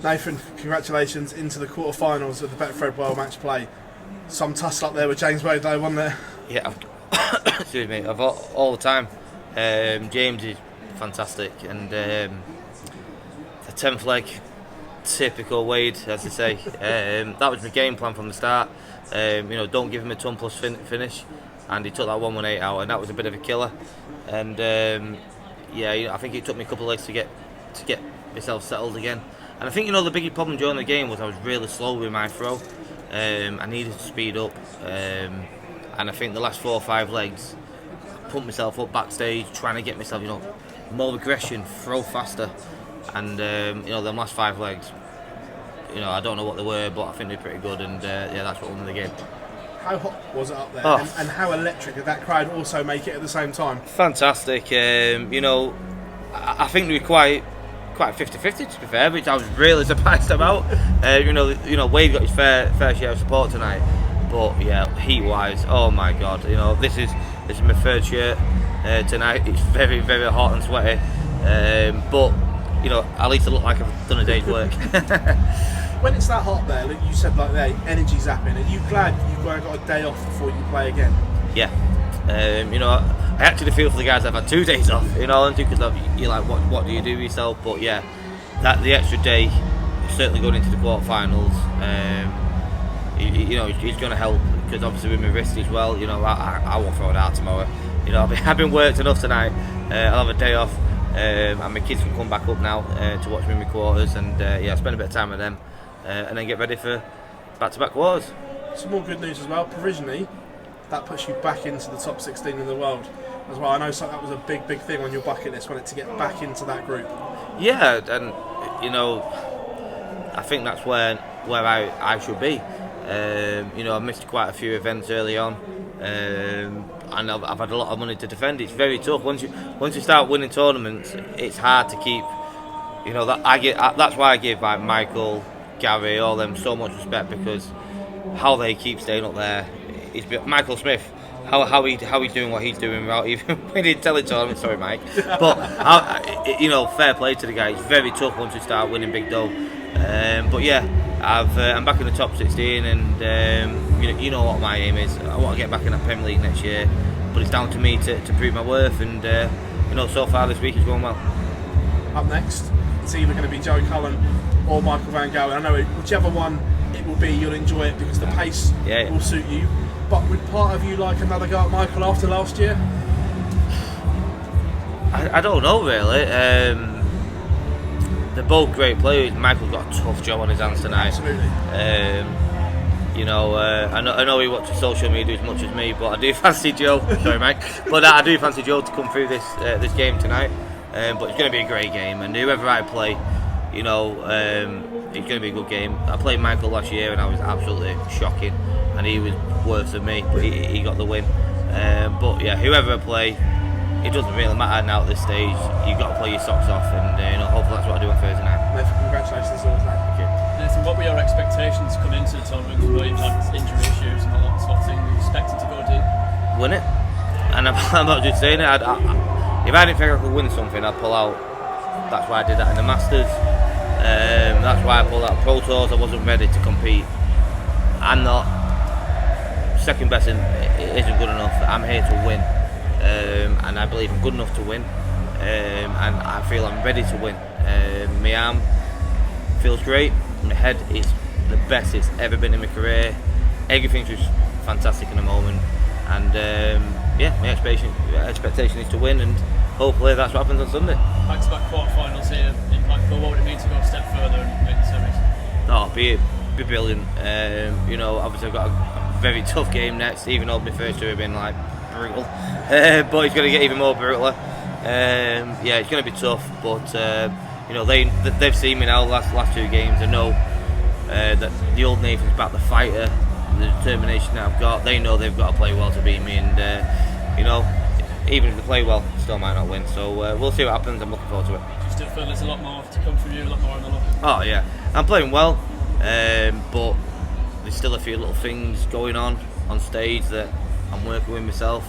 Nathan, congratulations into the quarter-finals of the Betfred World Matchplay. Some tussle up there with James Wade, though, wasn't there? Yeah, excuse me, all the time. James is fantastic, and the 10th leg, typical Wade, as they say. That was my game plan from the start. Don't give him a ton plus finish, and he took that 118 out, and that was a bit of a killer. And I think it took me a couple of legs to get myself settled again. And I think the biggest problem during the game was I was really slow with my throw. I needed to speed up, and I think the last 4 or 5 legs, I pumped myself up backstage, trying to get myself, more aggression, throw faster, and them last 5 legs, I don't know what they were, but I think they're pretty good, and that's what won the game. How hot was it up there, and how electric did that crowd also make it at the same time? Fantastic. I think they were quite 50-50, to be fair, which I was really surprised about. Wade got his fair share of support tonight, but yeah, heat-wise, oh my God, this is my third shirt tonight. It's very, very hot and sweaty, but at least I look like I've done a day's work. When it's that hot there, like you said, like there, energy zapping, are you glad you've got a day off before you play again? Yeah. I actually feel for the guys that have had 2 days off, because you're like, what do you do with yourself? But yeah, the extra day, certainly going into the quarterfinals, it's going to help, because obviously with my wrist as well, I won't throw it out tomorrow. I've been worked enough tonight. I'll have a day off, and my kids can come back up now to watch me in my quarters, and spend a bit of time with them, and then get ready for back-to-back quarters. Some more good news as well. Provisionally, that puts you back into the top 16 in the world as well. I know that was a big thing on your bucket list, wanted to get back into that group. Yeah, and I think that's where I should be. I missed quite a few events early on, and I've had a lot of money to defend. It's very tough once you start winning tournaments. It's hard to keep. That's why I give like Michael, Gary, all them so much respect, because how they keep staying up there. Michael Smith, how he's doing what he's doing without even winning teletournament. Sorry, Mike, but fair play to the guy. It's very tough once you start winning big dough. But yeah, I'm back in the top 16, and you know what my aim is. I want to get back in that Premier League next year, but it's down to me to prove my worth. And so far this week is going well. Up next, it's either going to be Joey Cullen or Michael Van Gogh. I know whichever one it will be, you'll enjoy it because the pace will suit you. But would part of you like another go at Michael after last year? I don't know really. They're both great players. Michael's got a tough job on his hands tonight. Absolutely. I know he watches social media as much as me, but I do fancy Joe. Sorry, Mike. But I do fancy Joe to come through this game tonight. But it's going to be a great game, and whoever I play, it's going to be a good game. I played Michael last year, and I was absolutely shocking, and he was worse than me, but he got the win. But yeah, whoever I play, it doesn't really matter now at this stage. You've got to play your socks off, and hopefully that's what I do on Thursday night. Nathan, congratulations all the time. Thank you. Nathan, what were your expectations coming into the tournament? Because you've had injury issues and all that sort of thing. Were you expecting to go deep? Win it, and I'm not just saying it. If I didn't think I could win something, I'd pull out. That's why I did that in the Masters. That's why I pulled out Pro Tours. I wasn't ready to compete. I'm not. Second best isn't good enough. I'm here to win, and I believe I'm good enough to win, and I feel I'm ready to win. My arm feels great. My head is the best it's ever been in my career. Everything's just fantastic in the moment, and my expectation is to win, and hopefully that's what happens on Sunday. Back-to-back quarterfinals here in Blackpool. What would it mean to go a step further and make the series? Oh, be brilliant. Obviously I've got a very tough game next, even though my first two have been like brutal. But it's going to get even more brutal. It's going to be tough, but they've seen me now the last 2 games. I know that the old Nathan's back, the fighter, the determination that I've got. They know they've got to play well to beat me, and even if they play well, still might not win. So we'll see what happens. I'm looking forward to it. Do you still feel there's a lot more to come from you, a lot more on the look? Oh yeah, I'm playing well, but there's still a few little things going on stage that I'm working with myself,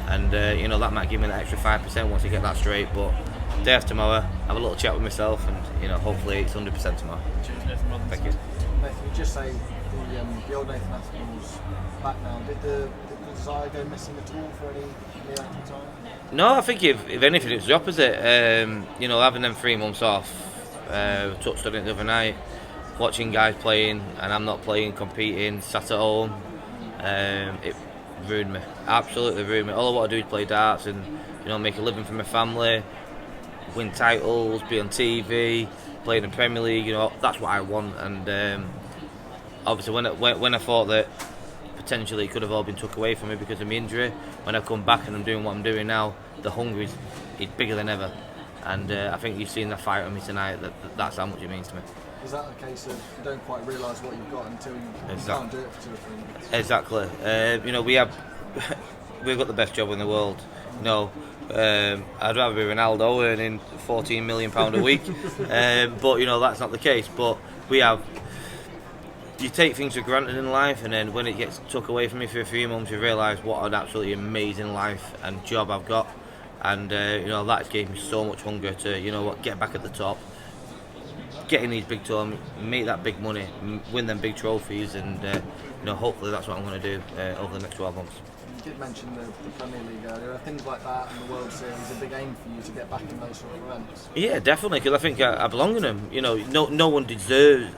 and that might give me an extra 5% once I get that straight. But day after tomorrow, have a little chat with myself, and hopefully it's 100% tomorrow. Cheers, Nathan. Thank you. Nathan, you just say the old Nathan Aspinall's back now. Did the desire go missing at all for any length of time? No, I think if anything, it was the opposite. Having them 3 months off, touched on it the other night, watching guys playing, and I'm not playing, competing, sat at home. It ruined me, absolutely ruined me. All I want to do is play darts and make a living for my family, win titles, be on TV, play in the Premier League. That's what I want. And obviously, when I thought that potentially it could have all been took away from me because of my injury, when I come back and I'm doing what I'm doing now, the hunger is bigger than ever. And I think you've seen the fight on me tonight. That's how much it means to me. Is that a case of you don't quite realise what you've got until you can't do it for 2 or 3 minutes? Exactly. We've got the best job in the world. I'd rather be Ronaldo earning £14 million a week, but that's not the case. But you take things for granted in life, and then when it gets took away from you for a few months, you realise what an absolutely amazing life and job I've got, and that gave me so much hunger to get back at the top, get in these big tournaments, make that big money, win them big trophies, and hopefully that's what I'm going to do over the next 12 months. You did mention the Premier League earlier. Are things like that and the World Series a big aim for you to get back in those sort of events? Yeah, definitely, because I think I belong in them. No one deserves,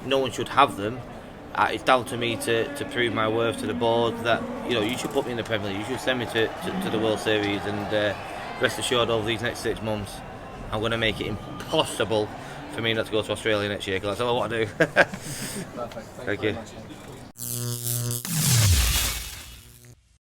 no one should have them. It's down to me to prove my worth to the board that you should put me in the Premier League, you should send me to the World Series, and rest assured over these next 6 months I'm going to make it impossible for me not to go to Australia next year, because that's all I want to do. Perfect. Thank you very much.